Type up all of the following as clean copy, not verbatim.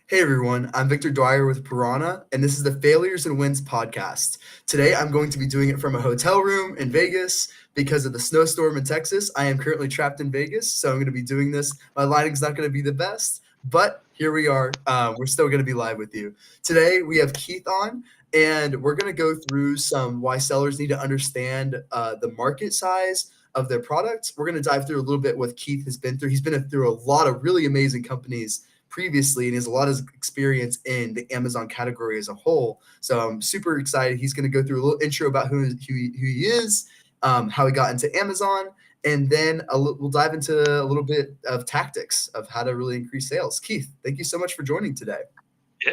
Hey everyone, I'm Victor Dwyer with Piranha, and this is the Failures and Wins podcast. Today I'm going to be doing it from a hotel room in Vegas because of the snowstorm in Texas. I am currently trapped in Vegas, so I'm going to be doing this. My lighting's not going to be the best, but here we are. We're still going to be live with you. Today we have Keith on, and we're going to go through some why sellers need to understand the market size of their products. We're going to dive through a little bit what Keith has been through. He's been through a lot of really amazing companies previously, and he has a lot of experience in the Amazon category as a whole. So I'm super excited. He's going to go through a little intro about who he is, how he got into Amazon, and then we'll dive into a little bit of tactics of how to really increase sales. Keith, thank you so much for joining today.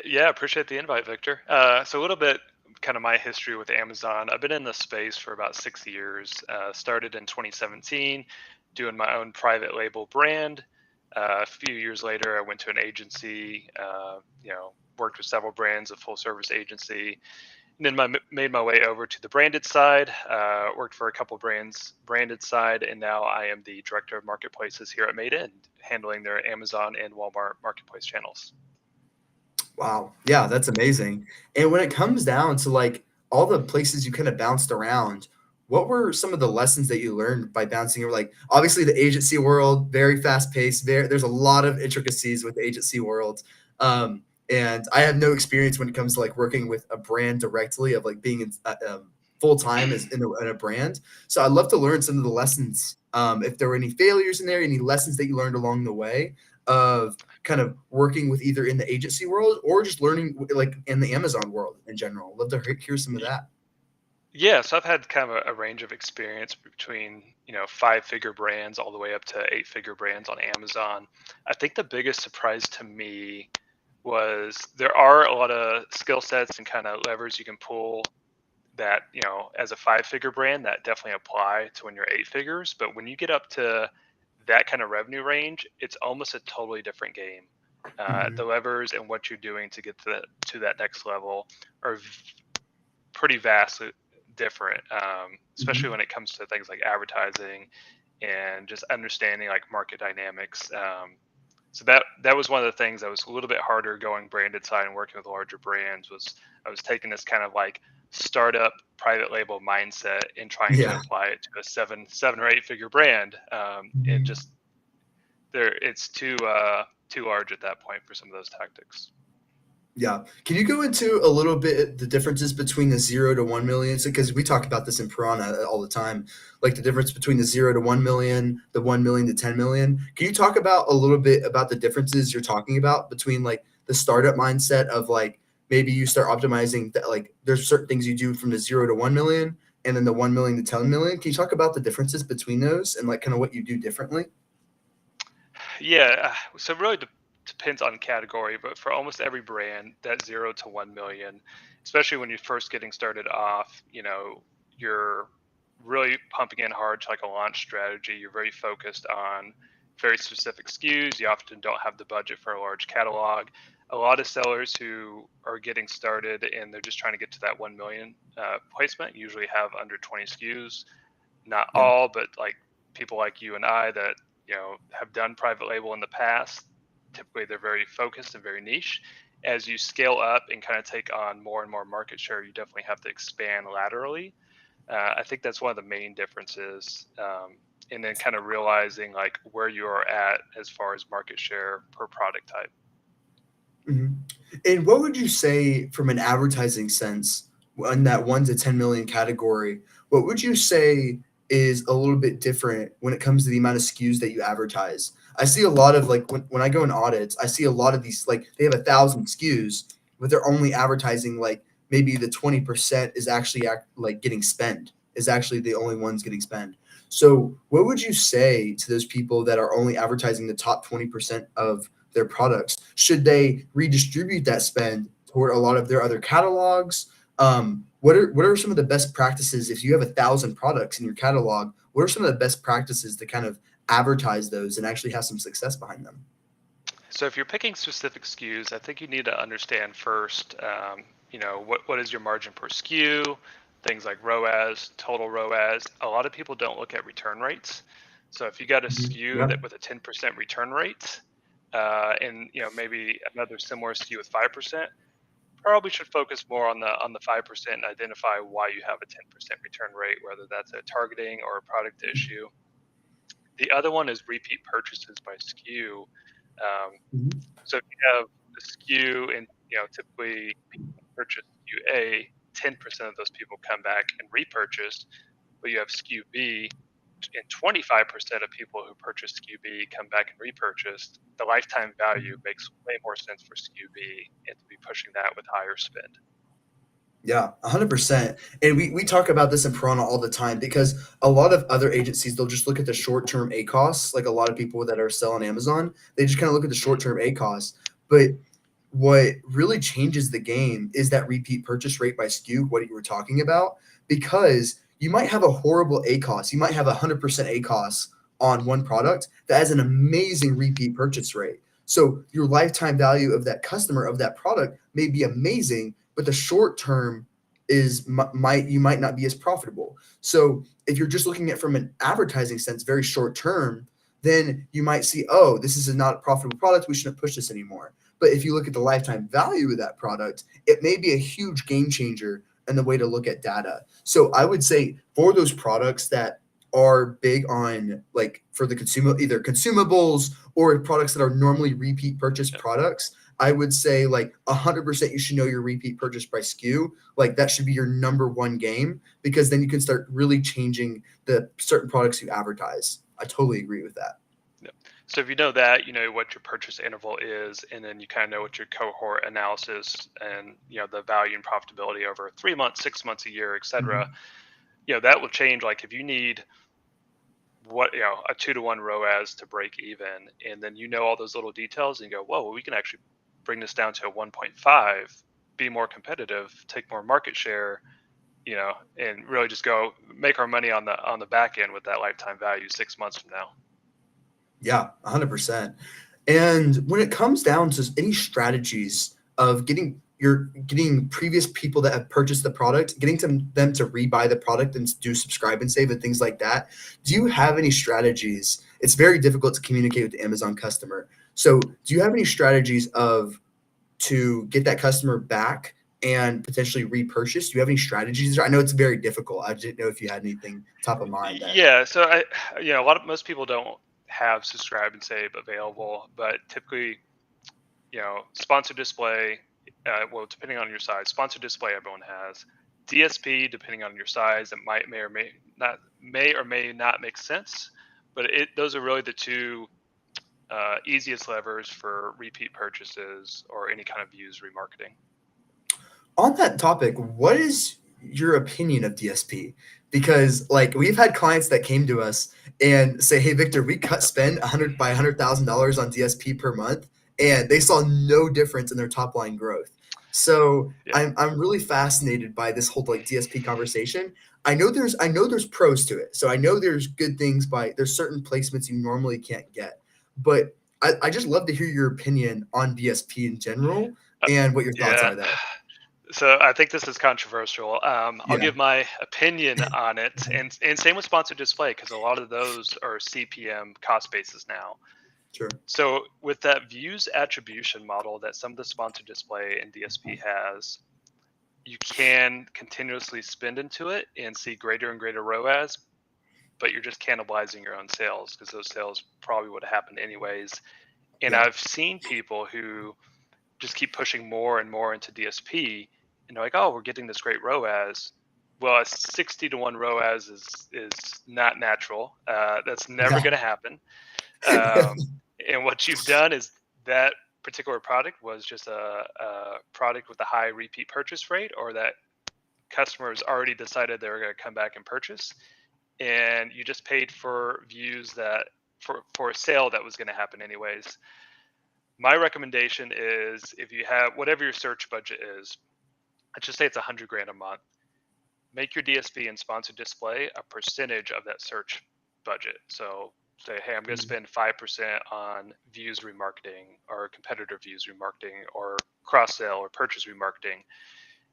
Yeah, appreciate the invite, Victor. So a little bit kind of my history with Amazon. I've been in the space for about 6 years. Started in 2017, doing my own private label brand. A few years later, I went to an agency. Worked with several brands, a full service agency. And then made my way over to the branded side. Worked for a couple brands, branded side, and now I am the director of marketplaces here at Made In, handling their Amazon and Walmart marketplace channels. Wow. Yeah, that's amazing. And when it comes down to like all the places you kind of bounced around, what were some of the lessons that you learned by bouncing over? Like obviously the agency world, very fast paced. There's a lot of intricacies with the agency world. And I have no experience when it comes to like working with a brand directly of like being in, full time as in a brand. So I'd love to learn some of the lessons. If there were any failures in there, any lessons that you learned along the way of kind of working with either in the agency world or just learning like in the Amazon world in general. Love to hear some of that. Yeah, so I've had kind of a range of experience between, five-figure brands all the way up to eight-figure brands on Amazon. I think the biggest surprise to me was there are a lot of skill sets and kind of levers you can pull that, as a five-figure brand that definitely apply to when you're eight figures. But when you get up to that kind of revenue range, it's almost a totally different game. The Mhm. levers and what you're doing to get to that next level are pretty vastly different, especially Mhm. when it comes to things like advertising and just understanding like market dynamics. So that was one of the things that was a little bit harder going branded side and working with larger brands. Was I was taking this kind of like startup private label mindset and trying to Yeah. apply it to a seven or eight figure brand, and Mhm. just it's too large at that point for some of those tactics. Yeah. Can you go into a little bit the differences between the 0 to 1 million? So, because we talk about this in Piranha all the time, like the difference between the 0 to 1 million, the 1 million to 10 million. Can you talk about a little bit about the differences you're talking about between like the startup mindset of like maybe you start optimizing that like there's certain things you do from the 0 to 1 million and then the 1 million to 10 million. Can you talk about the differences between those and like kind of what you do differently? Yeah, so it really depends on category, but for almost every brand, that 0 to 1 million, especially when you're first getting started off, you're really pumping in hard to like a launch strategy. You're very focused on very specific SKUs. You often don't have the budget for a large catalog. A lot of sellers who are getting started and they're just trying to get to that 1 million placement usually have under 20 SKUs. Not Yeah. all, but like people like you and I that have done private label in the past. Typically, they're very focused and very niche. As you scale up and kind of take on more and more market share, you definitely have to expand laterally. I think that's one of the main differences. And then kind of realizing like where you are at as far as market share per product type. Mhm. And what would you say from an advertising sense in that 1 to 10 million category? What would you say is a little bit different when it comes to the amount of SKUs that you advertise? I see a lot of like when I go in audits, I see a lot of these like they have 1,000 SKUs, but they're only advertising like maybe the 20% is actually like getting spent, is actually the only ones getting spent. So, what would you say to those people that are only advertising the top 20% of their products? Should they redistribute that spend toward a lot of their other catalogs? What are some of the best practices if you have 1,000 products in your catalog? What are some of the best practices to kind of advertise those and actually have some success behind them? So if you're picking specific SKUs, I think you need to understand first, what is your margin per SKU, things like ROAS, total ROAS. A lot of people don't look at return rates. So if you got a Mhm. SKU Yeah. that with a 10% return rate, and maybe another similar SKU with 5%, probably should focus more on the 5% and identify why you have a 10% return rate, whether that's a targeting or a product issue. The other one is repeat purchases by SKU. Um, Mhm. so if you have the SKU and typically people purchase SKU A, 10% of those people come back and repurchase, but you have SKU B and 25% of people who purchase SKU B come back and repurchase, the lifetime value makes way more sense for SKU B and to be pushing that with higher spend. Yeah, 100%. And we talk about this in Piranha all the time because a lot of other agencies, they'll just look at the short-term ACoS, like a lot of people that are selling Amazon, they just kind of look at the Mhm. short-term ACoS. But what really changes the game is that repeat purchase rate by SKU, what you were talking about, because you might have a horrible ACoS. You might have 100% ACoS on one product that has an amazing repeat purchase rate. So your lifetime value of that customer of that product may be amazing, but the short term is might you might not be as profitable. So if you're just looking at from an advertising sense, very short term, then you might see, oh, this is a not profitable product. We shouldn't push this anymore. But if you look at the lifetime value of that product, it may be a huge game changer in the way to look at data. So I would say for those products that are big on like for the consumer, either consumables or products that are normally repeat purchase Yeah. products, I would say like 100% you should know your repeat purchase by SKU. Like that should be your number one game because then you can start really changing the certain products you advertise. I totally agree with that. Yeah. So if you know that, you know what your purchase interval is, and then you kind of know what your cohort analysis and the value and profitability over 3 months, 6 months, a year, etc. Mhm. That will change. Like if you need a 2-to-1 ROAS to break even, and then all those little details, and you go, whoa, well, we can actually bring this down to a 1.5, be more competitive, take more market share, and really just go make our money on the back end with that lifetime value 6 months from now. Yeah, 100%. And when it comes down to any strategies of getting previous people that have purchased the product, getting them to rebuy the product and do subscribe and save and things like that, do you have any strategies? It's very difficult to communicate with the Amazon customer. So, do you have any strategies of to get that customer back and potentially repurchase? Do you have any strategies? I know it's very difficult. I didn't know if you had anything top of mind there. Yeah, so most people don't have subscribe and save available, but typically, sponsored display, well, depending on your size, sponsored display everyone has. DSP, depending on your size, it may or may not make sense, but those are really the two easiest levers for repeat purchases or any kind of views remarketing. On that topic, what is your opinion of DSP? Because like we've had clients that came to us and say, "Hey, Victor, we cut spend 100,000 on DSP per month," and they saw no difference in their top line growth. So Yeah. I'm really fascinated by this whole like DSP conversation. I know there's pros to it. So I know there's good things by there's certain placements you normally can't get, but I just love to hear your opinion on DSP in general Uh, and what your thoughts yeah. are there. So I think this is controversial. I'll Yeah. give my opinion on it, and same with sponsored display because a lot of those are CPM cost basis now. Sure. So with that views attribution model that some of the sponsored display and DSP has, you can continuously spend into it and see greater and greater ROAS, but you're just cannibalizing your own sales because those sales probably would have happened anyways. And Yeah. I've seen people who just keep pushing more and more into DSP, and they're like, "Oh, we're getting this great ROAS." Well, a 60-to-1 ROAS is not natural. That's never Yeah. going to happen. Yeah. And what you've done is that particular product was just a product with a high repeat purchase rate, or that customers already decided they were going to come back and purchase, and you just paid for views that for a sale that was going to happen anyways. My recommendation is if you have whatever your search budget is, let's just say it's 100 grand a month, make your DSP and sponsored display a percentage of that search budget. So say, hey, I'm going to Mhm. spend 5% on views remarketing or competitor views remarketing or cross sale or purchase remarketing,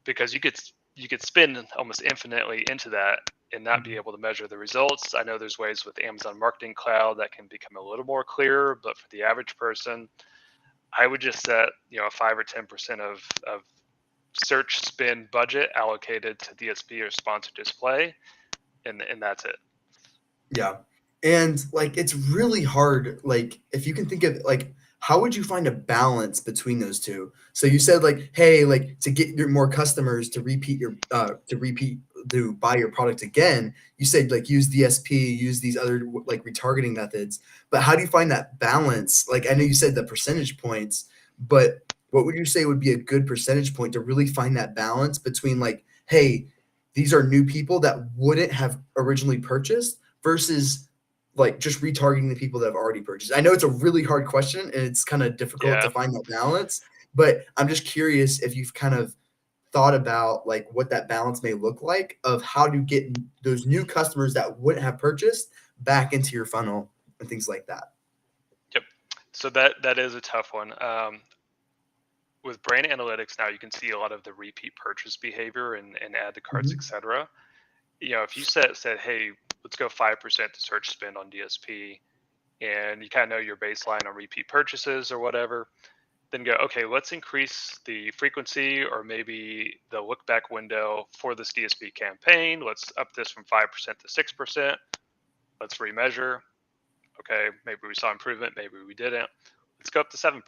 because you could spend almost infinitely into that and not be Mhm. able to measure the results. I know there's ways with Amazon Marketing Cloud that can become a little more clear, but for the average person, I would just set, a 5 or 10% of search spend budget allocated to DSP or sponsored display, and that's it. Yeah. And like it's really hard, like if you can think of like how would you find a balance between those two? So you said like, hey, like to get your more customers to buy your product again, you said like use DSP, use these other like retargeting methods. But how do you find that balance? Like I know you said the percentage points, but what would you say would be a good percentage point to really find that balance between like, hey, these are new people that wouldn't have originally purchased versus like just retargeting the people that have already purchased? I know it's a really hard question and it's kind of difficult to Yeah. find that balance, but I'm just curious if you've kind of thought about like what that balance may look like of how to get those new customers that wouldn't have purchased back into your funnel and things like that. Yep. So that is a tough one. With brand analytics now, you can see a lot of the repeat purchase behavior and add to carts, Mhm. etc. If you said, hey, let's go 5% to search spend on DSP, and you kind of know your baseline on repeat purchases or whatever, then go, okay, let's increase the frequency or maybe the look back window for this DSP campaign. Let's up this from 5% to 6%. Let's remeasure. Okay, maybe we saw improvement, maybe we didn't. Let's go up to 7%,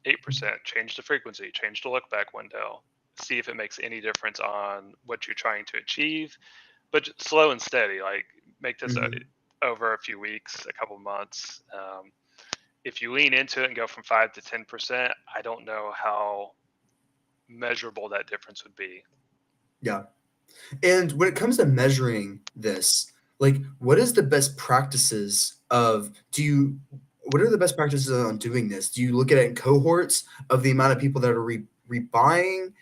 8%, change the frequency, change the look back window, see if it makes any difference on what you're trying to achieve. But slow and steady, like make this Mhm. over a few weeks, a couple months. If you lean into it and go from 5 to 10%, I don't know how measurable that difference would be. Yeah. And when it comes to measuring this, like what is the best practices of do you what are the best practices on doing this? Do you look at it in cohorts of the amount of people that are rebuying?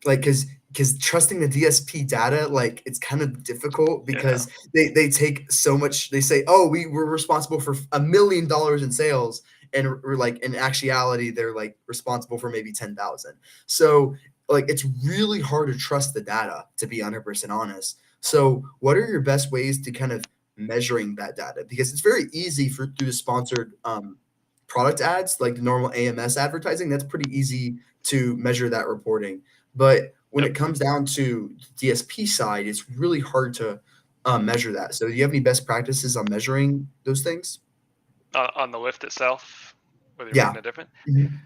Like because trusting the DSP data, like it's kind of difficult Yeah. because they take so much, they say, oh, we were responsible for $1 million in sales. And we're like in actuality, they're like responsible for maybe 10,000. So like it's really hard to trust the data to be 100% honest. So what are your best ways to kind of measuring that data? Because it's very easy for through the sponsored product ads, like the normal AMS advertising, that's pretty easy to measure that reporting. But when Yep. it comes down to the DSP side, it's really hard to measure that. So do you have any best practices on measuring those things? On the lift itself, whether you're Yeah. making a difference. Mhm.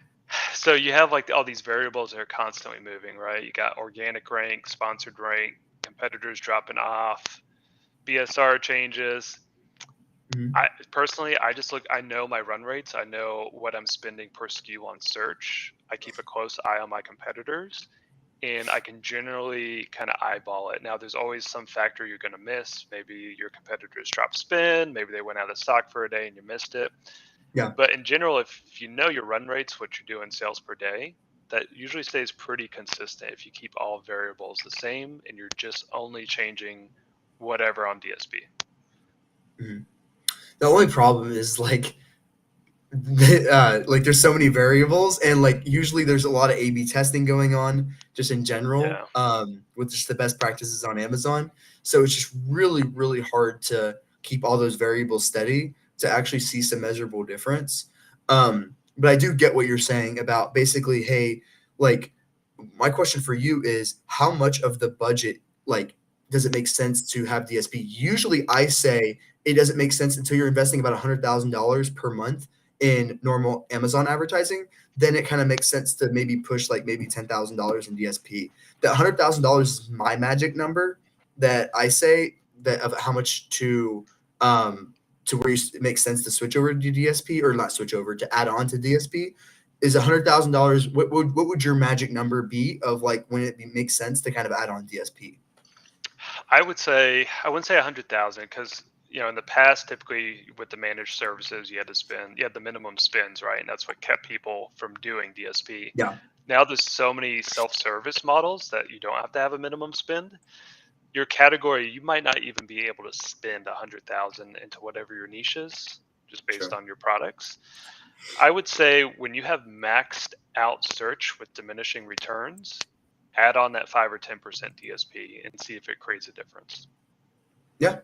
So you have like all these variables that are constantly moving, right? You got organic rank, sponsored rank, competitors dropping off, BSR changes. Mhm. I personally, I just look. I know my run rates. I know what I'm spending per SKU on search. I keep a close eye on my competitors, and I can generally kind of eyeball it. Now, there's always some factor you're going to miss. Maybe your competitors drop spin. Maybe they went out of stock for a day and you missed it. Yeah. But in general, if you know your run rates, what you're doing sales per day, that usually stays pretty consistent if you keep all variables the same and you're just only changing whatever on DSP. Mhm. The only problem is like there's so many variables and like usually there's a lot of A/B testing going on just in general Yeah. with just the best practices on Amazon. So it's just really hard to keep all those variables steady to actually see some measurable difference. But I do get what you're saying about basically, hey, like my question for you is how much of the budget like does it make sense to have DSP? Usually I say it doesn't make sense until you're investing about $100,000 per month in normal Amazon advertising, then it kind of makes sense to maybe push like maybe $10,000 in DSP. That $100,000 is my magic number that I say that of how much to where it makes sense to switch over to DSP or not switch over to add on to DSP is $100,000. What would your magic number be of like when makes sense to kind of add on DSP? I wouldn't say 100,000 because in the past, typically with the managed services, you had the minimum spends, right? And that's what kept people from doing DSP. Yeah, Now there's so many self-service models that you don't have to have a minimum spend. Your category, you might not even be able to spend 100,000 into whatever your niche is, just based true. on your products. I would say when you have maxed out search with diminishing returns, add on that 5 or 10% DSP and see if it creates a difference. Yeah,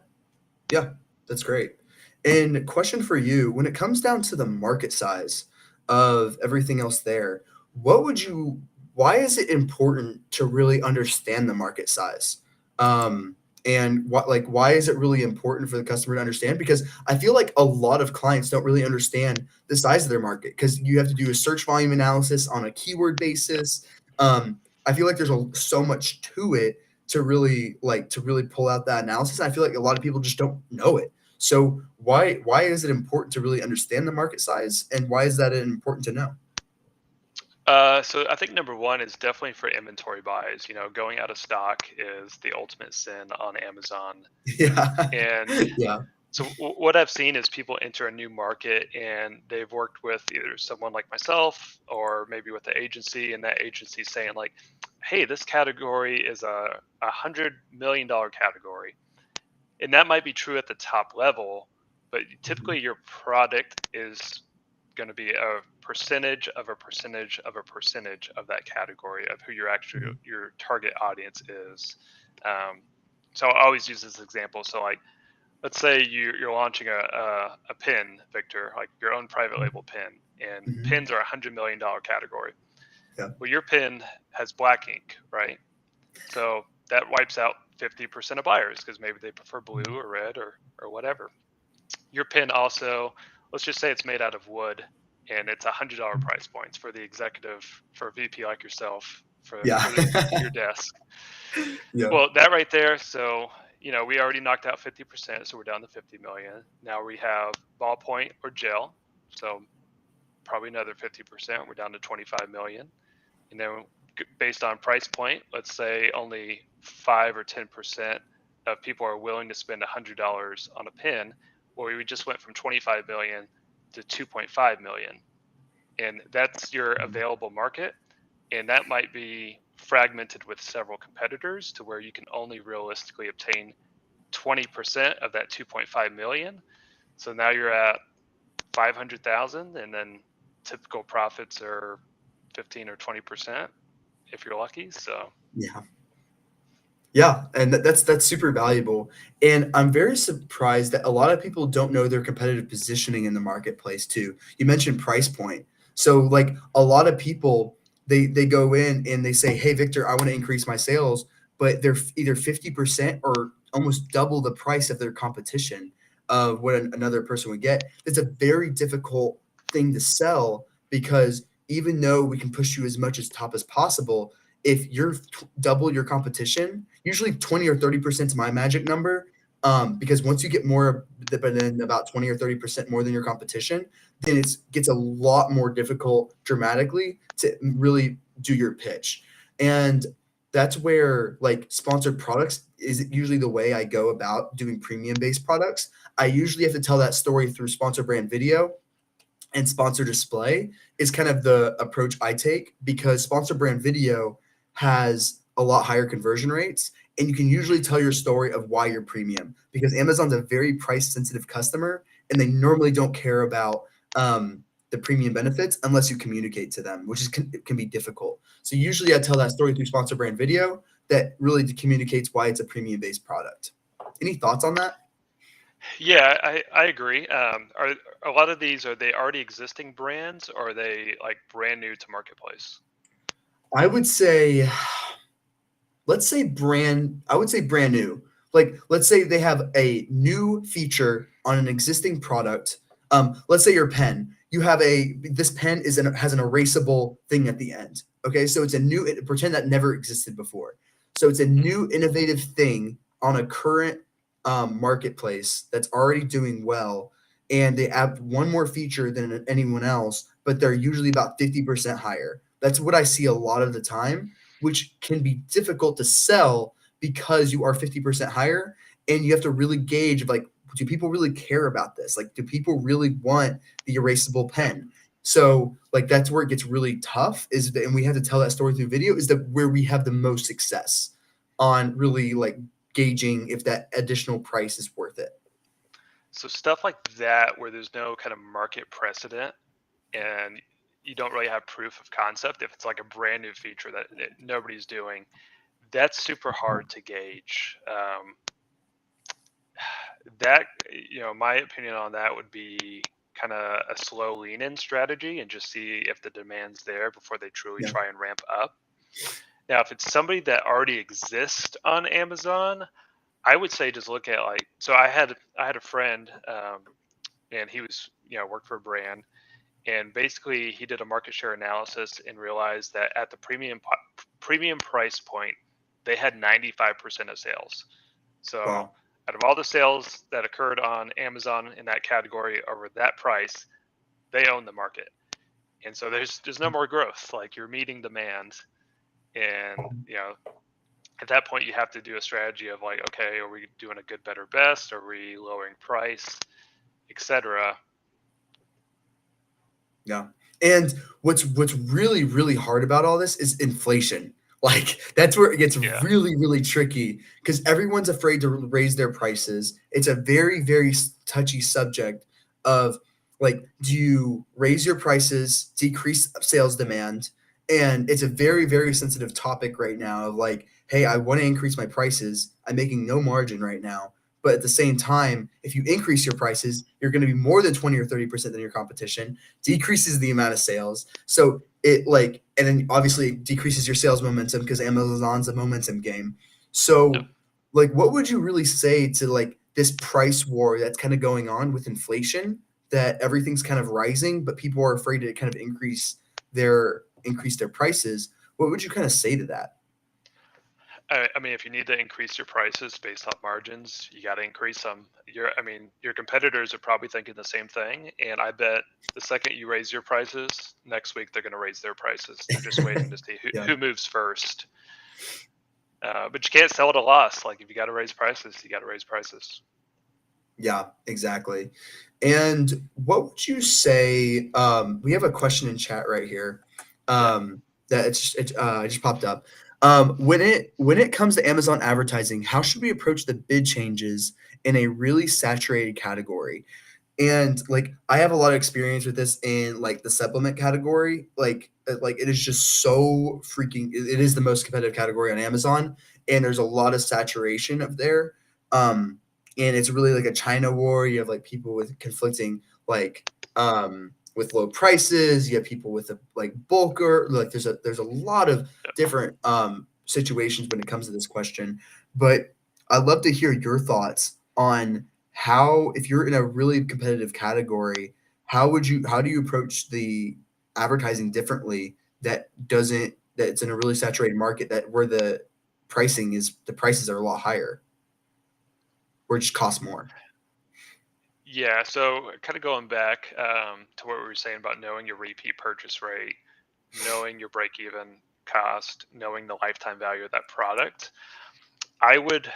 yeah, that's great. And question for you, when it comes down to the market size, of everything else there, what would you why is it important to really understand the market size? And why is it really important for the customer to understand? Because I feel like a lot of clients don't really understand the size of their market because you have to do a search volume analysis on a keyword Yep. basis. I feel like there's so much to it to really pull out that analysis. And I feel like a lot of people just don't know it. So why is it important to really understand the market size, and why is that important to know? So I think number one is definitely for inventory buys. Going out of stock is the ultimate sin on Amazon. Yeah. And Yeah. so what I've seen is people enter a new market and they've worked with either someone like myself or maybe with the agency, and that agency saying like, "Hey, this category is a $100 million category," and that might be true at the top level, but Mhm. typically your product is going to be a percentage of a percentage of a percentage of that category of who Mhm. your target audience is. Um, so I always use this example. So like, let's say you're launching a pin, Victor, like your own private label pin, and Mhm. pins are $100 million category. Yeah. Well, your pin has black ink, right? So that wipes out 50% of buyers because maybe they prefer blue or red or whatever. Your pin also, let's just say it's made out of wood and it's $100 price points for the executive, for a VP like yourself, Yeah. your desk. Yeah. Well, that right there. So, we already knocked out 50%. So we're down to 50 million. Now we have ballpoint or gel. So probably another 50%. We're down to 25 million. And then based on price point, let's say only 5 or 10% of people are willing to spend $100 on a pin. Well, we just went from 25 million to 2.5 million. And that's your Mhm. available market. And that might be fragmented with several competitors to where you can only realistically obtain 20% of that 2.5 million. So now you're at 500,000, and then typical profits are 15 or 20% if you're lucky. So, Yeah. Yeah, and that's super valuable, and I'm very surprised that a lot of people don't know their competitive positioning in the marketplace too. You mentioned price point. So, like, a lot of people, they go in and they say, "Hey, Victor, I wanna increase my sales," but they're either 50% or almost double the price of their competition of what another person would get. It's a very difficult thing to sell because even though we can push you as much as top as possible, if you're double your competition, usually 20 or 30% is my magic number. Because once you get more than about 20 or 30% more than your competition, then it gets a lot more difficult dramatically to really do your pitch. And that's where like sponsored products is usually the way I go about doing premium based products. I usually have to tell that story through sponsor brand video, and sponsor display is kind of the approach I take because sponsor brand video has a lot higher conversion rates, and you can usually tell your story of why you're premium because Amazon's a very price sensitive customer and they normally don't care about the premium benefits unless you communicate to them, which can be difficult. So usually I tell that story through sponsor brand video that really communicates why it's a premium based product. Any thoughts on that? yeah, I agree. Are a lot of these, are they already existing brands, or are they like brand new to marketplace? I would say I would say brand new. Like, let's say they have a new feature on an existing product. Let's say your pen. You have this pen has an erasable thing at the end. Okay, so it's a new pretend that never existed before. So it's a Mhm. new innovative thing on a current marketplace that's already doing well, and they add one more feature than anyone else, but they're usually about 50% higher. That's what I see a lot of the time, which can be difficult to sell because you are 50% higher, and you have to really gauge like, do people really care about this? Like, do people really want the erasable Yeah. pen? So like that's where it gets really tough and we have to tell that story through video is that where we have the most success on really like gauging if that additional price is worth it. So stuff like that, where there's no kind of market precedent and you don't really have proof of concept, if it's like a brand new feature that nobody's doing, that's super hard to gauge. That, my opinion on that would be kind of a slow lean in strategy and just see if the demand's there before they truly Yeah. try and ramp up. Now, if it's somebody that already exists on Amazon, I would say just look at like, so I had a friend, and he was, worked for a brand, and basically he did a market share analysis and realized that at the premium price point, they had 95% of sales. So Wow. out of all the sales that occurred on Amazon in that category over that price, they own the market. And so there's no more growth. Like, you're meeting demand, and at that point you have to do a strategy of like, okay, are we doing a good, better, best? Are we lowering price, etc.? Yeah. And what's really, really hard about all this is inflation. Like, that's where it gets Yeah. really, really tricky because everyone's afraid to raise their prices. It's a very, very touchy subject of like, do you raise your prices, decrease sales demand? And it's a very, very sensitive topic right now of like, hey, I want to increase my prices. I'm making no margin right now. But at the same time, if you increase your prices, you're going to be more than 20 or 30% than your competition, decreases the amount of sales. So it like, and then obviously it decreases your sales momentum because Amazon's a momentum game. Yep. So like, what would you really say to like this price war that's kind of going on with inflation, that everything's kind of rising, but people are afraid to kind of increase their prices? What would you kind of say to that? I mean, if you need to increase your prices based on margins, you got to increase them. Your competitors are probably thinking the same thing, and I bet the second you raise your prices, next week they're going to raise their prices. They're just waiting to see who, Yeah. who moves first. But you can't sell at a loss. Like, if you got to raise prices, you got to raise prices. Yeah, exactly. And what would you say? We have a question in chat right here. Yeah. That it just popped up. When it comes to Amazon advertising, how should we approach the bid changes in a really saturated category? And like, I have a lot of experience with this in like the supplement category. Like it is just so freaking. It is the most competitive category on Amazon, and there's a lot of saturation of there. Um, and it's really like a China war. You have like people with conflicting like with low prices. You have people with a like bulker. Like there's a lot of Yep. different situations when it comes to this question. But I'd love to hear your thoughts on how, if you're in a really competitive category, how do you approach the advertising differently that it's in a really saturated market that where the prices are a lot higher or it just costs more. Yeah. So, kind of going back to what we were saying about knowing your repeat purchase rate, knowing your break even cost, knowing the lifetime value of that product. I would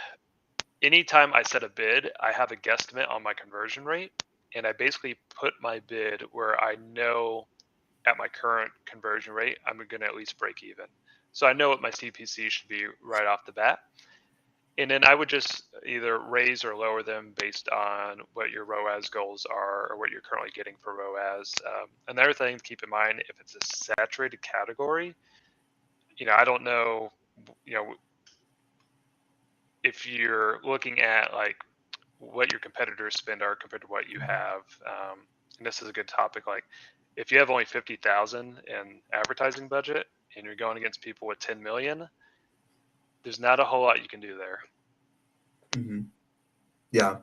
Anytime I set a bid, I have a guesstimate on my conversion rate, and I basically put my bid where I know at my current conversion rate, I'm going to at least break even. So I know what my CPC should be right off the bat. And then I would just either raise or lower them based on what your ROAS goals are or what you're currently getting for ROAS. Another thing to keep in mind, if it's a saturated category, I don't know, you know, if you're looking at like what your competitors spend are compared to what you have. And this is a good topic. Like, if you have only 50,000 in advertising budget and you're going against people with 10 million, there's not a whole lot you can do there. Hmm. Yeah.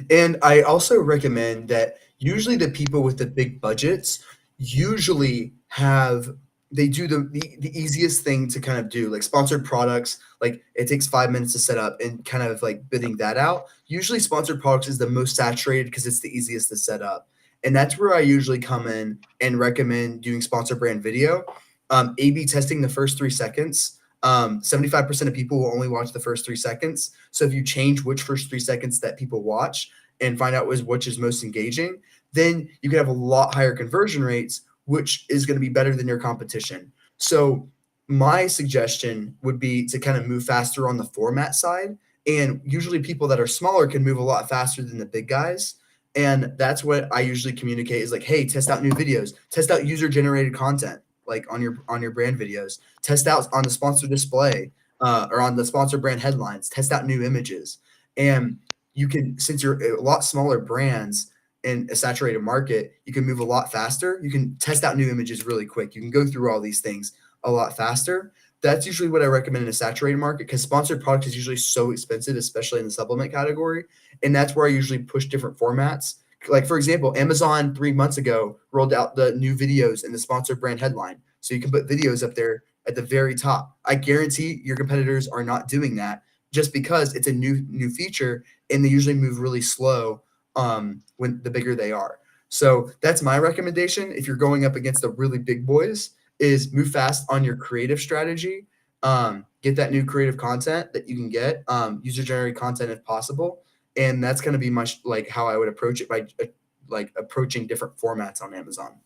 And I also recommend that usually the people with the big budgets usually have they do the easiest thing to kind of do, like sponsored products. Like it takes 5 minutes to set up and kind of like bidding that out. Usually sponsored products is the most saturated because it's the easiest to set up. And that's where I usually come in and recommend doing sponsor brand video. A/B testing the first 3 seconds. 75% of people will only watch the first 3 seconds. So if you change which first 3 seconds that people watch and find out which is most engaging, then you can have a lot higher conversion rates, which is going to be better than your competition. So my suggestion would be to kind of move faster on the format side. And usually people that are smaller can move a lot faster than the big guys. And that's what I usually communicate is like, hey, test out new videos, test out user generated content, like on your brand videos, test out on the sponsor display or on the sponsor brand headlines, test out new images. And you can, since you're a lot smaller brands, in a saturated market, you can move a lot faster. You can test out new images really quick. You can go through all these things a lot faster. That's usually what I recommend in a saturated market, because sponsored product is usually so expensive, especially in the supplement category. And that's where I usually push different formats. Like, for example, Amazon 3 months ago rolled out the new videos in the sponsored brand headline. So you can put videos up there at the very top. I guarantee your competitors are not doing that, just because it's a new feature, and they usually move really slow when the bigger they are. So that's my recommendation. If you're going up against the really big boys, is move fast on your creative strategy. Get that new creative content that you can get, user generated content if possible. And that's going to be much like how I would approach it, by like approaching different formats on Amazon.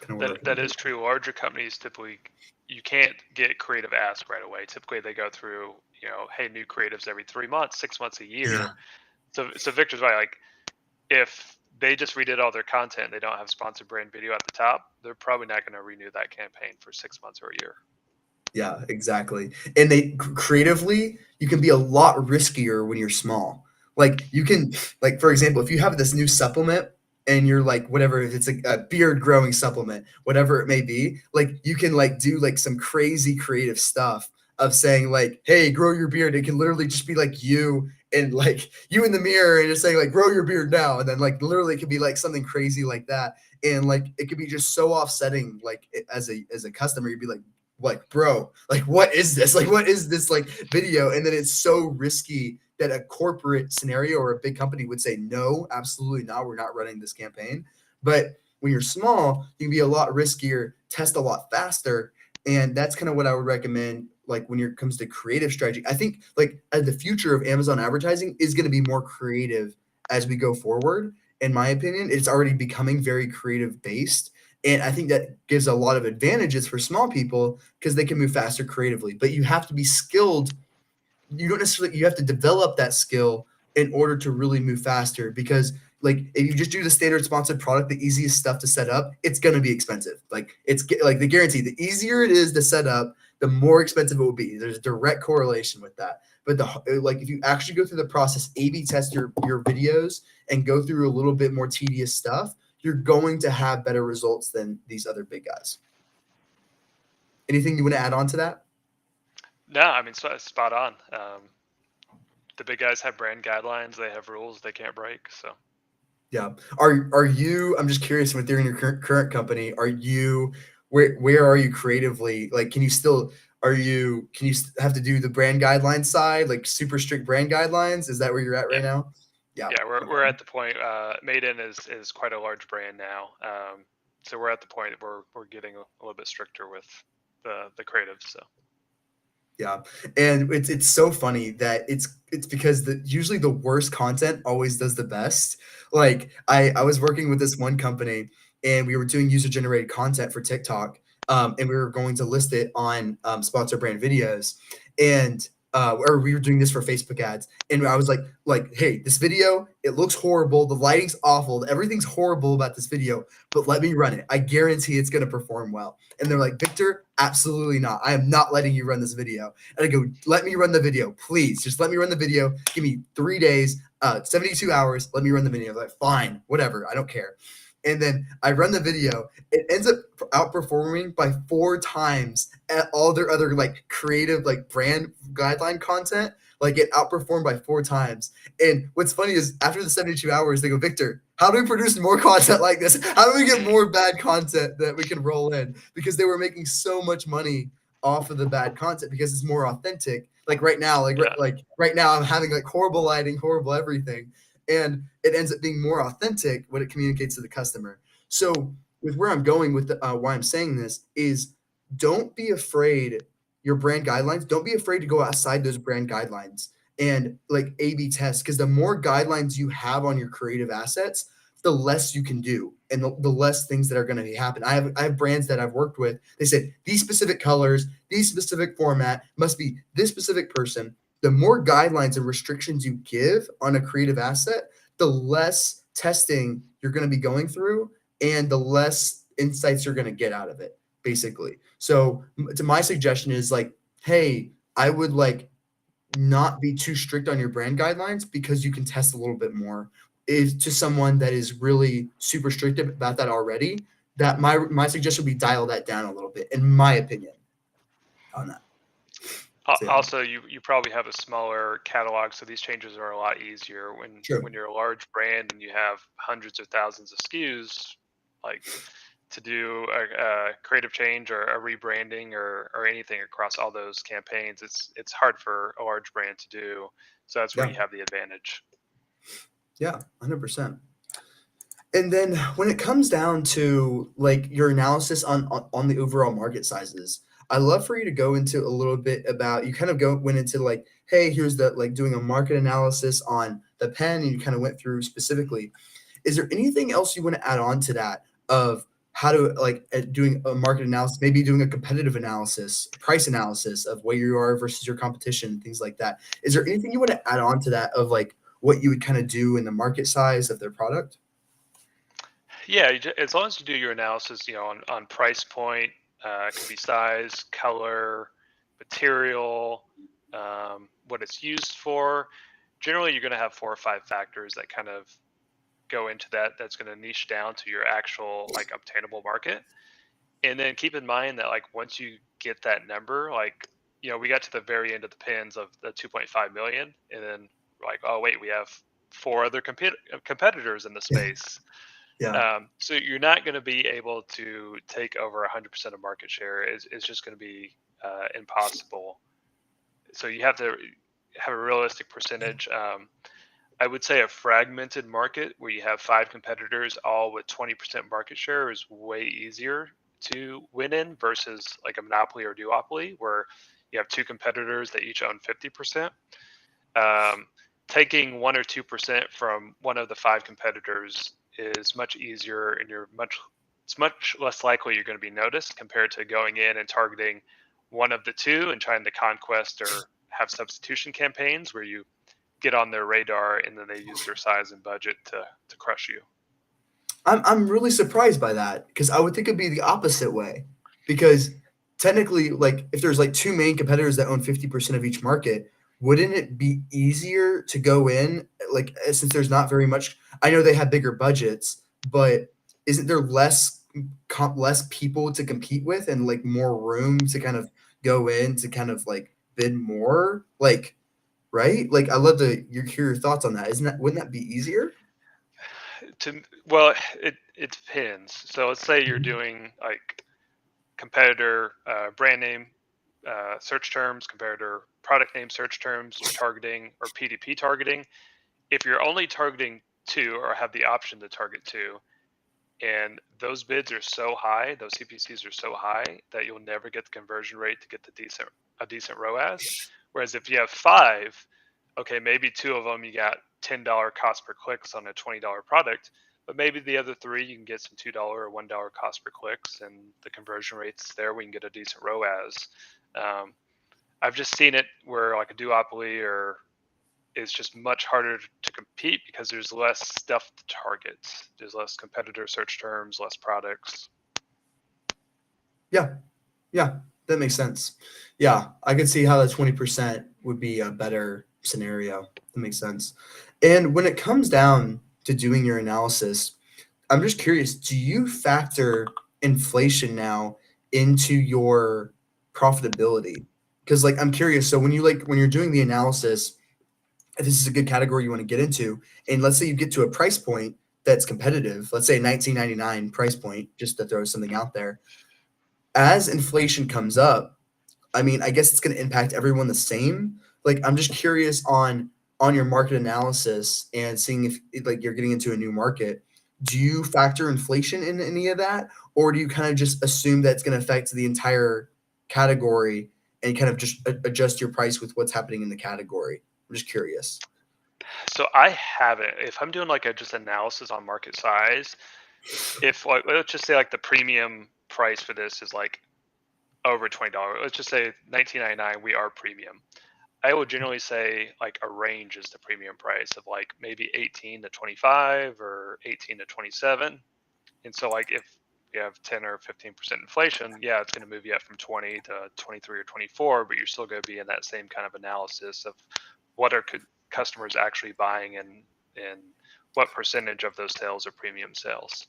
Kind of That is true. Larger companies typically, you can't get creative ask right away. Typically, they go through, hey, new creatives every 3 months, 6 months, a year. Yeah. So Victor's right. Like, if they just redid all their content, they don't have sponsored brand video at the top, they're probably not going to renew that campaign for 6 months or a year. Yeah, exactly. And they creatively, you can be a lot riskier when you're small. Like, you can, like, for example, if you have this new supplement and you're like, whatever, if it's a beard growing supplement, whatever it may be, like, you can like do like some crazy creative stuff of saying like, hey, grow your beard. It can literally just be like you and like you in the mirror and just saying like, grow your beard now. And then like literally it could be like something crazy like that. And like it could be just so offsetting, like as a customer, you'd be like, bro, like, what is this? Like, what is this like video? And then it's so risky that a corporate scenario or a big company would say, no, absolutely not. We're not running this campaign. But when you're small, you can be a lot riskier, test a lot faster. And that's kind of what I would recommend. Like when it comes to creative strategy, I think like the future of Amazon advertising is going to be more creative as we go forward. In my opinion, it's already becoming very creative based. And I think that gives a lot of advantages for small people because they can move faster creatively. But you have to be skilled. You don't necessarily, you have to develop that skill in order to really move faster, because like if you just do the standard sponsored product, the easiest stuff to set up, it's going to be expensive. Like it's like the guarantee, the easier it is to set up, the more expensive it will be. There's a direct correlation with that. But like if you actually go through the process, A/B test your videos and go through a little bit more tedious stuff, you're going to have better results than these other big guys. Anything you want to add on to that? No, I mean, spot on. The big guys have brand guidelines. They have rules they can't break. So Yeah. Are you? I'm just curious. With your current company, are you? Where are you creatively? Like, can you still? Are you? Can you have to do the brand guidelines side, like super strict brand guidelines? Is that where you're at right now? Yeah. yeah, we're at the point. Maiden is quite a large brand now. So we're at the point where we're getting a little bit stricter with the creatives. So Yeah, and it's so funny that it's because usually the worst content always does the best. Like I was working with this one company, and we were doing user generated content for TikTok, and we were going to list it on sponsor brand videos, and or we were doing this for Facebook ads, and I was like, hey, this video, it looks horrible, the lighting's awful, everything's horrible about this video, but let me run it. I guarantee it's going to perform well. And they're like, Victor, absolutely not. I am not letting you run this video. And I go, let me run the video, please. Just let me run the video. Give me 3 days, 72 hours. Let me run the video. Like, fine, whatever. I don't care. And then I run the video. It ends up outperforming by 4 times at all their other like creative, like brand guideline content. Like it outperformed by 4 times. And what's funny is after the 72 hours, they go, Victor, how do we produce more content like this? How do we get more bad content that we can roll in? Because they were making so much money off of the bad content because it's more authentic. Like right now, like right now, I'm having like horrible lighting, horrible everything, and it ends up being more authentic when it communicates to the customer. So with where I'm going with why I'm saying this is, don't be afraid. Your brand guidelines, don't be afraid to go outside those brand guidelines and like A/B test, because the more guidelines you have on your creative assets, the less you can do and the less things that are going to happen. I have brands that I've worked with. They said these specific colors, these specific format must be this specific person. The more guidelines and restrictions you give on a creative asset, the less testing you're going to be going through and the less insights you're going to get out of it, basically. So to my suggestion is like, hey, I would like not be too strict on your brand guidelines because you can test a little bit more is to someone that is really super strict about that already, that my suggestion would be dial that down a little bit, in my opinion, on that. So yeah, Also, you probably have a smaller catalog, so these changes are a lot easier true. when you're a large brand and you have hundreds of thousands of SKUs. Like to do a creative change or a rebranding or anything across all those campaigns, it's hard for a large brand to do. So that's where Yeah, you have the advantage. yeah, 100%. And then when it comes down to like your analysis on the overall market sizes, I'd love for you to go into a little bit about you kind of went into like, hey, here's the like doing a market analysis on the pen, and you kind of went through specifically. Is there anything else you want to add on to that of how to like doing a market analysis, maybe doing a competitive analysis, price analysis of where you are versus your competition, things like that? Is there anything you want to add on to that of like what you would kind of do in the market size of their product? Yeah, as long as you do your analysis, on price point, it could be size, color, material, what it's used for. Generally, you're going to have 4 or 5 factors that kind of go into that. That's going to niche down to your actual like obtainable market. And then keep in mind that like once you get that number, like we got to the very end of the pins of the 2.5 million, and then like, oh wait, we have 4 other competitors in the space. Yeah. So you're not going to be able to take over 100% of market share. It's just going to be impossible. So you have to have a realistic percentage. I would say a fragmented market where you have 5 competitors all with 20% market share is way easier to win in versus like a monopoly or duopoly where you have 2 competitors that each own 50%. Um, Taking 1 or 2% from one of the 5 competitors is much easier, and it's much less likely you're going to be noticed compared to going in and targeting one of the two and trying to conquest or have substitution campaigns where you get on their radar and then they use their size and budget to crush you. I'm really surprised by that because I would think it'd be the opposite way. Because technically, like if there's like two main competitors that own 50% of each market, wouldn't it be easier to go in like since there's not very much? I know they have bigger budgets, but isn't there less people to compete with and like more room to kind of go in to kind of like bid more? Like, right? Like I love to hear your thoughts on that. Isn't that wouldn't that be easier? Well, it depends. So let's say you're Mhm. doing like competitor brand name search terms, competitor product name search terms, you're targeting or PDP targeting. If you're only targeting two or have the option to target two, and those bids are so high, those CPCs are so high that you'll never get the conversion rate to get a decent ROAS. Whereas if you have 5, okay, maybe 2 of them you got $10 cost per clicks on a $20 product, but maybe the other 3 you can get some $2 or $1 cost per clicks, and the conversion rate's there. We can get a decent ROAS. Um, I've just seen it where like a duopoly or is just much harder to compete because there's less stuff to target. There's less competitor search terms, less products. Yeah. Yeah, that makes sense. Yeah, I could see how the 20% would be a better scenario. That makes sense. And when it comes down to doing your analysis, I'm just curious, do you factor inflation now into your profitability? Because like I'm curious, so when you like when you're doing the analysis, if this is a good category you want to get into, and let's say you get to a price point that's competitive, let's say 1999 price point, just to throw something out there. As inflation comes up, I mean, I guess it's going to impact everyone the same. Like, I'm just curious on your market analysis and seeing if like you're getting into a new market. Do you factor inflation in any of that, or do you kind of just assume that it's going to affect the entire category and kind of just adjust your price with what's happening in the category? I'm just curious. So I haven't. If I'm doing like a just analysis on market size, if like let's just say like the premium price for this is like over $20. Let's just say 19.99 we are premium. I would generally say like a range is the premium price of like maybe 18 to 25 or 18 to 27. And so like if you have 10 or 15% inflation, yeah, it's going to move you up from 20 to 23 or 24, but you're still going to be in that same kind of analysis of what are customers actually buying and what percentage of those sales are premium sales.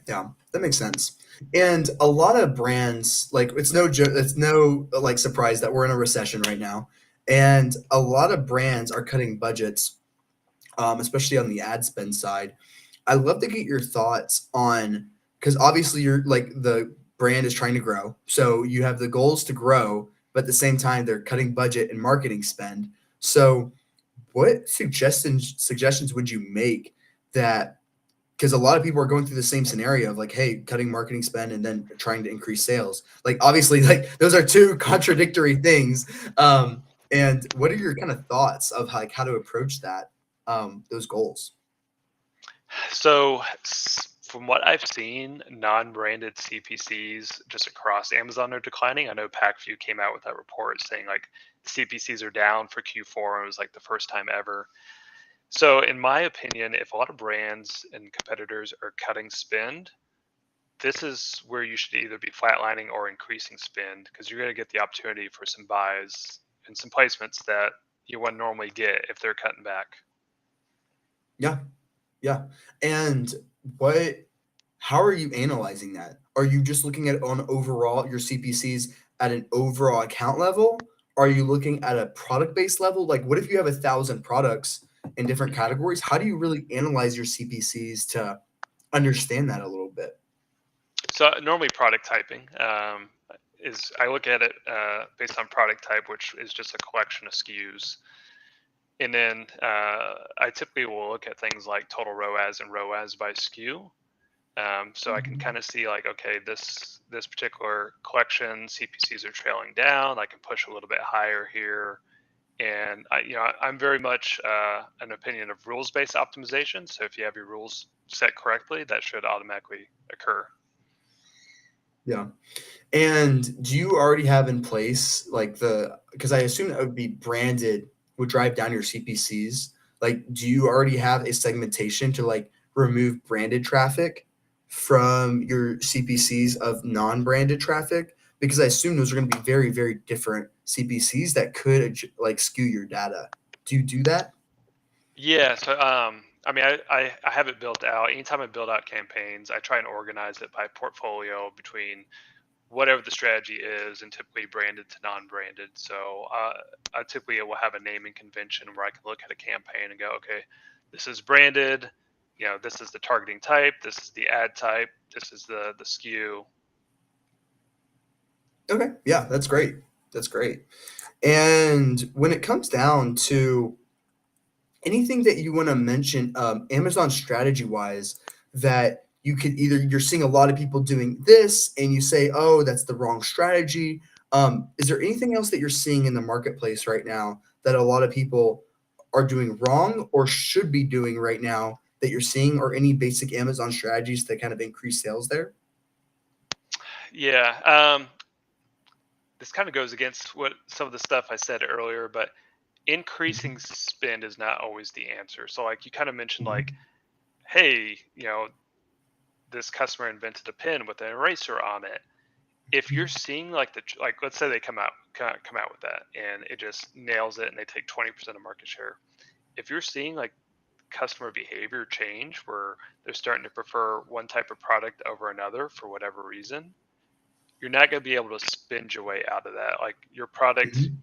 Yeah, that makes sense. And a lot of brands, like it's no like surprise that we're in a recession right now, and a lot of brands are cutting budgets, especially on the ad spend side. I'd love to get your thoughts on, because obviously you're like the brand is trying to grow, so you have the goals to grow, but at the same time they're cutting budget and marketing spend. So, what suggestions would you make that, because a lot of people are going through the same scenario of like, hey, cutting marketing spend and then trying to increase sales. Like obviously, like those are two contradictory things. And what are your kind of thoughts of like how to approach that, those goals? So, from what I've seen, non-branded CPCs just across Amazon are declining. I know PackView came out with that report saying like CPCs are down for Q4, and it was like the first time ever. So, in my opinion, if a lot of brands and competitors are cutting spend, this is where you should either be flatlining or increasing spend because you're going to get the opportunity for some buys and some placements that you wouldn't normally get if they're cutting back. Yeah, yeah. And what how are you analyzing that? Are you just looking at on overall your CPCs at an overall account level? Are you looking at a product based level? Like, what if you have 1,000 products in different Mhm. categories? How do you really analyze your CPCs to understand that a little bit? So normally product typing is I look at it based on product type, which is just a collection of SKUs. And then I typically will look at things like total ROAS and ROAS by SKU. So I can Mhm. kind of see like, okay, this particular collection CPCs are trailing down. I can push a little bit higher here, and I'm very much an opinion of rules-based optimization. So if you have your rules set correctly, that should automatically occur. Yeah. And do you already have in place like because I assume that would be branded would drive down your CPCs. Like, do you already have a segmentation to like remove branded traffic from your CPCs of non-branded traffic? Because I assume those are going to be very, very different CPCs that could like skew your data. Do you do that? Yeah, so I mean, I have it built out. Anytime I build out campaigns, I try and organize it by portfolio between whatever the strategy is, and typically branded to non-branded. So I typically will have a naming convention where I can look at a campaign and go, okay, this is branded. This is the targeting type. This is the ad type. This is the SKU. Okay. Yeah, that's great. That's great. And when it comes down to anything that you want to mention, Amazon strategy wise, that you could either you're seeing a lot of people doing this and you say, oh, that's the wrong strategy. Is there anything else that you're seeing in the marketplace right now that a lot of people are doing wrong or should be doing right now that you're seeing, or any basic Amazon strategies to kind of increase sales there? Yeah, this kind of goes against what some of the stuff I said earlier, but increasing spend is not always the answer. So, like you kind of mentioned, like, Mhm. hey, this customer invented a pen with an eraser on it. If you're seeing like like, let's say they come out with that and it just nails it and they take 20% of market share. If you're seeing like customer behavior change where they're starting to prefer one type of product over another for whatever reason, you're not going to be able to spend your way out of that. Like your product, Mhm.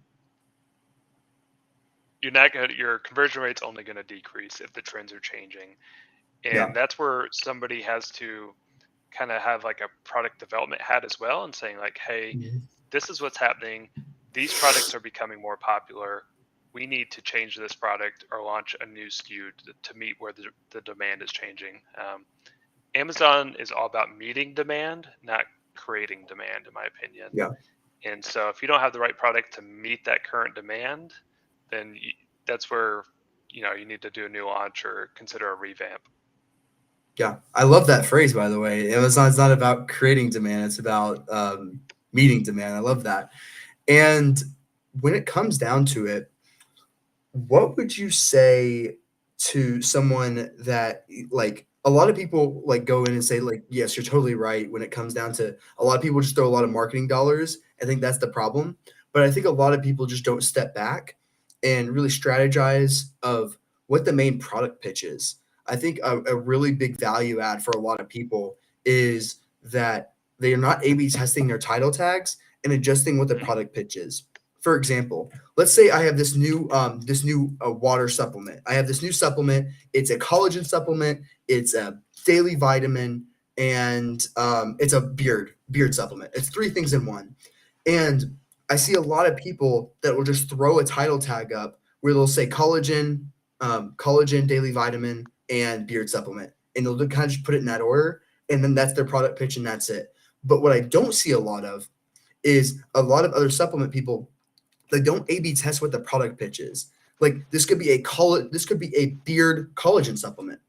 your conversion rate's only going to decrease if the trends are changing. And Yeah. that's where somebody has to kind of have like a product development hat as well and saying like, hey, Mhm. this is what's happening. These products are becoming more popular. We need to change this product or launch a new SKU to meet where the demand is changing. Amazon is all about meeting demand, not creating demand, in my opinion. Yeah. And so if you don't have the right product to meet that current demand, then that's where you need to do a new launch or consider a revamp. Yeah, I love that phrase, by the way. Amazon's not about creating demand; it's about meeting demand. I love that. And when it comes down to it, what would you say to someone that like a lot of people like go in and say like, yes, you're totally right. When it comes down to a lot of people just throw a lot of marketing dollars. I think that's the problem. But I think a lot of people just don't step back and really strategize of what the main product pitch is. I think a really big value add for a lot of people is that they are not A/B testing their title tags and adjusting what the Mhm. product pitch is. For example, let's say I have this new water supplement. I have this new supplement. It's a collagen supplement. It's a daily vitamin, and it's a beard supplement. It's three things in one. And I see a lot of people that will just throw a title tag up where they'll say collagen, daily vitamin, and beard supplement, and they'll kind of just put it in that order, and then that's their product pitch, and that's it. But what I don't see a lot of is a lot of other supplement people, they don't A/B test what the product pitch is. Like this could be a beard collagen supplement,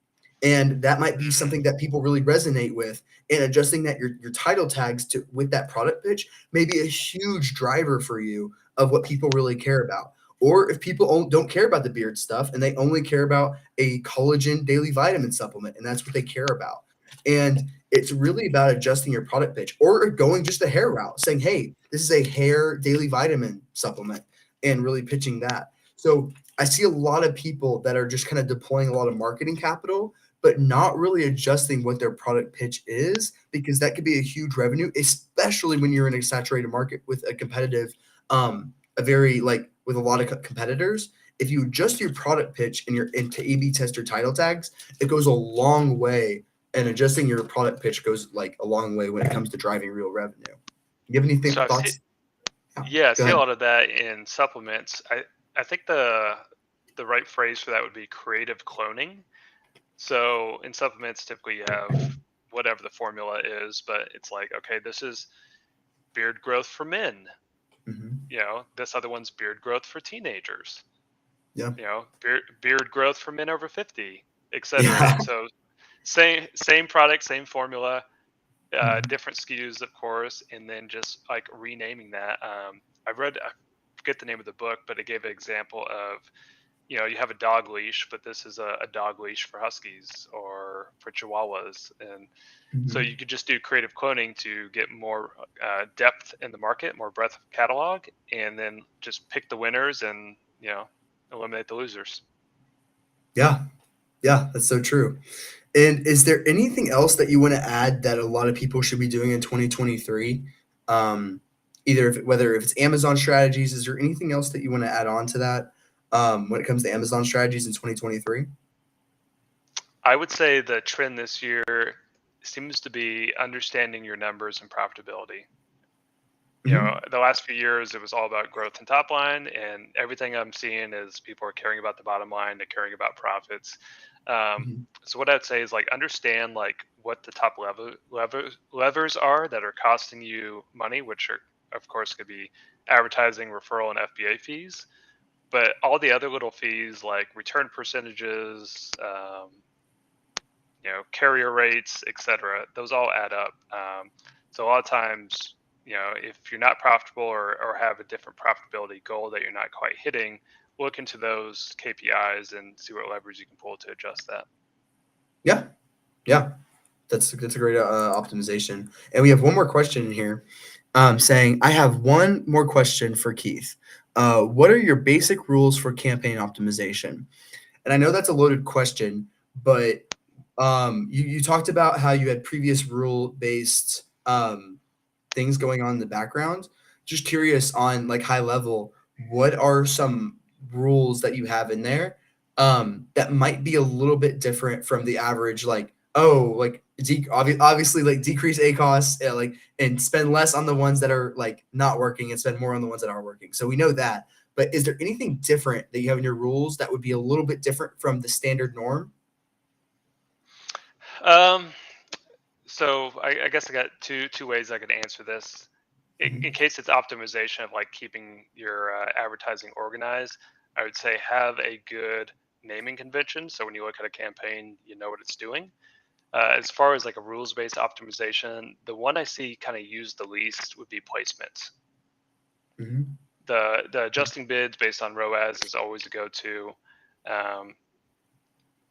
and that might be Mhm. something that people really resonate with. And adjusting that your title tags to with that product pitch may be a huge driver for you of what people really care about. Or if people don't care about the beard stuff and they only care about a collagen daily vitamin supplement, and that's what they care about. And it's really about adjusting your product pitch or going just the hair route, saying, hey, this is a hair daily vitamin supplement, and really pitching that. So I see a lot of people that are just kind of deploying a lot of marketing capital, but not really adjusting what their product pitch is, because that could be a huge revenue, especially when you're in a saturated market with a competitive, a very like with a lot of competitors. If you adjust your product pitch and you're into A/B test your title tags, it goes a long way, and adjusting your product pitch goes like a long way when it comes to driving real revenue. You have anything So I see, thoughts? Yeah, yeah, I go see a ahead. lot of that in supplements. I think the right phrase for that would be creative cloning. So in supplements, typically you have whatever the formula is, but it's like, okay, this is beard growth for men. Hmm. This other one's beard growth for teenagers. Yeah. Beard growth for men over 50, etc. Yeah. So same product, same formula, Mhm. different SKUs, of course, and then just like renaming that. I forget the name of the book, but it gave an example of, you have a dog leash, but this is a dog leash for huskies or for chihuahuas, and so Mhm. you could just do creative cloning to get more depth in the market, more breadth of catalog, and then just pick the winners and eliminate the losers. Yeah. Yeah, that's so true. And is there anything else that you want to add that a lot of people should be doing in 2023? Um, whether if it's Amazon strategies, is there anything else that you want to add on to that when it comes to Amazon strategies in 2023? I would say the trend this year seems to be understanding your numbers and profitability. Hmm. The last few years it was all about growth and top line, and everything I'm seeing is people are caring about the bottom line, they're caring about profits. um, Hmm. so what I'd say is like understand like what the top levers are that are costing you money, which are of course could be advertising, referral, and FBA fees, but all the other little fees like return percentages, carrier rates, etc. Those all add up. So a lot of times, if you're not profitable or have a different profitability goal that you're not quite hitting, look into those KPIs and see what levers you can pull to adjust that. Yeah, yeah, that's a great optimization. And we have one more question in here, saying, "I have one more question for Keith. What are your basic rules for campaign optimization?" And I know that's a loaded question, but you talked about how you had previous rule based things going on in the background. Just curious on like high level, what are some rules that you have in there that might be a little bit different from the average? Like, oh, like obviously like decrease a costs, like, and spend less on the ones that are like not working and spend more on the ones that are working. So we know that. But is there anything different that you have in your rules that would be a little bit different from the standard norm? Um, so I guess I got two ways I could answer this. In Mhm. case it's optimization of like keeping your advertising organized, I would say have a good naming convention. So when you look at a campaign, you know what it's doing. As far as like a rules based optimization, the one I see kind of used the least would be placements. Mhm. The adjusting bids based on ROAS is always a go to. Um,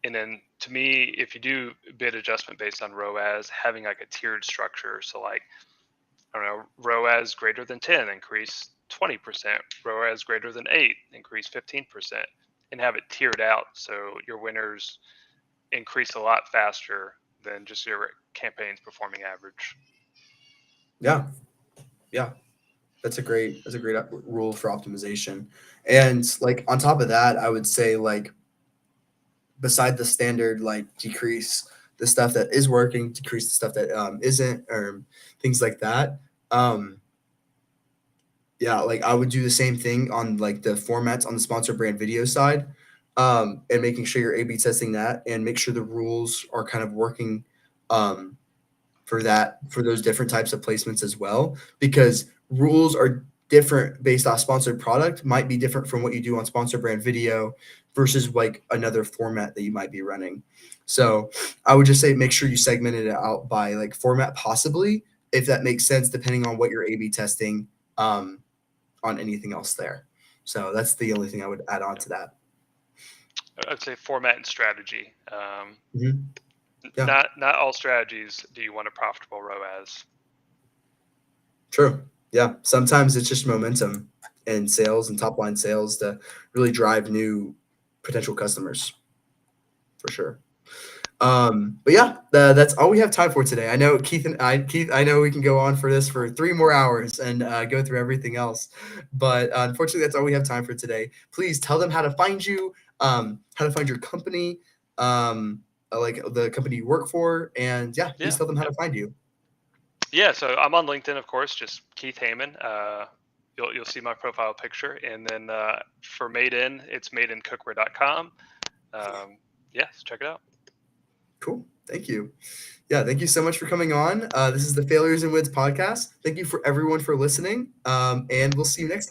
and then to me, if you do bid adjustment based on ROAS, having like a tiered structure. So like, I don't know, ROAS greater than 10, increase 20%. ROAS greater than 8, increase 15%. and have it tiered out so your winners increase a lot faster than just your campaigns performing average. Yeah, yeah, that's a great rule for optimization. And like on top of that, I would say like beside the standard, like decrease the stuff that is working, decrease the stuff that isn't, or things like that. Um, yeah, like I would do the same thing on like the formats on the sponsor brand video side, and making sure you're A/B testing that and make sure the rules are kind of working um, for those different types of placements as well, because rules are different based off sponsored product might be different from what you do on sponsor brand video versus like another format that you might be running. So I would just say make sure you segmented it out by like format possibly, if that makes sense, depending on what you're A/B testing um, on anything else there. So that's the only thing I would add on Yeah. to that. I'd say format and strategy. Mhm. Yeah, Not all strategies do you want a profitable ROAS. true. Yeah, sometimes it's just momentum and sales and top line sales to really drive new potential customers for sure. But yeah, that's all we have time for today. I know Keith, I know we can go on for this for 3 more hours and go through everything else, but unfortunately, that's all we have time for today. Please tell them how to find you, how to find your company, like the company you work for, and yeah, please Yeah. tell them how Yep. to find you. Yeah. So I'm on LinkedIn, of course, just Keith Hamman. You'll see my profile picture, and then for Made In, it's madeincookware.com. Yeah, so check it out. Cool. Thank you. Yeah, thank you so much for coming on. This is the Failures and Wins podcast. Thank you for everyone for listening, and we'll see you next time.